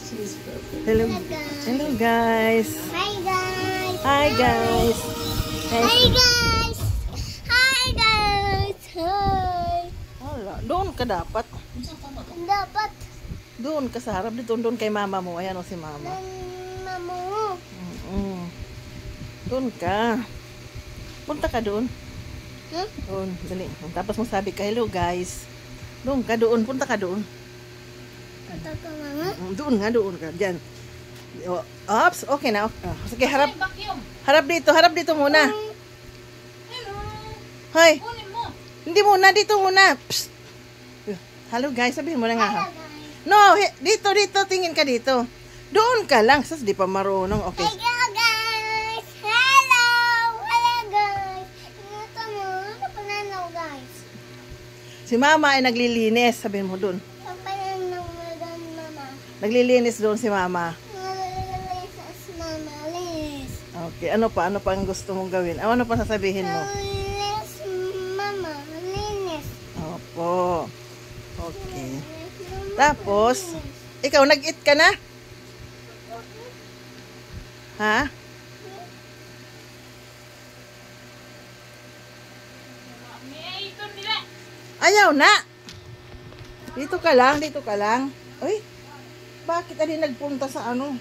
Hello. Hello guys. Hi guys. Hi guys. Hi guys. Hi guys. Hi. Wala. Doon ka dapat. Dapat Doon ka sa harap. Doon kay mama mo. Ayan o si mama. mamu. Doon ka. Punta ka doon. Huh? Doon. Dali. Tapos mo sabi ka, hello guys. Doon ka doon. Punta ka doon. Kata ko mama. Doon ka. Diyan. Oops. Okay na. Sige, harap. Harap dito muna. Hoy. Hindi muna. Dito muna. Psst. Hello guys. Sabihin mo na nga. Ha? No. Dito. Tingin ka dito. Doon ka lang. Sas di pa marunong. Okay. Hello guys. Hello. Hello guys. Ito mo. Ano pa nanaw guys? Si mama ay naglilinis. Sabihin mo doon. Ano pa nanaw mama? Naglilinis doon si mama. Linis mama. Linis. Okay. Ano pa ang gusto mong gawin? Ano pa sasabihin mo? Linis mama. Linis. Opo. Okay. Tapos, ikaw nag-eat ka na? Ha? Ayaw na. Dito ka lang. Uy, bakit ali nagpunta sa ano?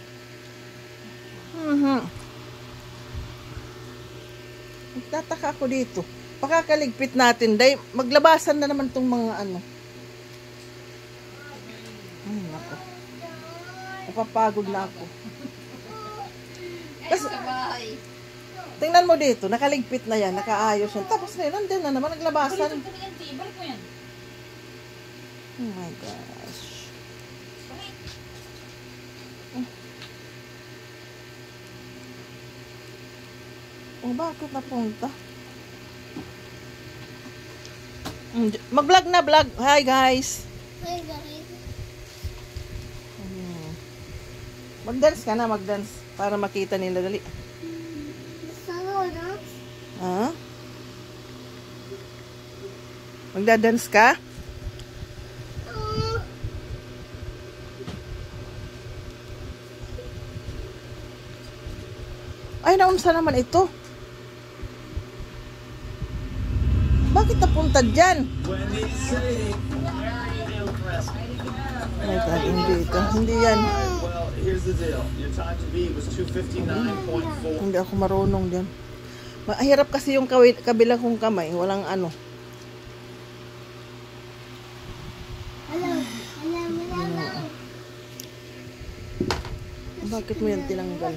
Nagtataka ako dito. Pakakaligpit natin, day. Maglabasan na naman tong mga ano. Ay, nako. Napapagod na ako. Kasi, tingnan mo dito, nakaligpit na yan, nakaayos yan. Tapos na yun, nandun na naman, naglabasan. Oh my gosh. Oh, bakit napunta? Mag-vlog na, vlog. Hi guys. Hi guys. Mag-dance ka na, mag-dance. Para makita nila, dali. Saan na? Ha? Magda-dance ka? Ay, naunsa naman ito? Bakit napunta dyan? Ay, hindi ito. Hindi yan. Hindi ako marunong dyan. Mahirap kasi yung kabilang kong kamay. Walang ano. Hello. Bakit mo yan tinanggal?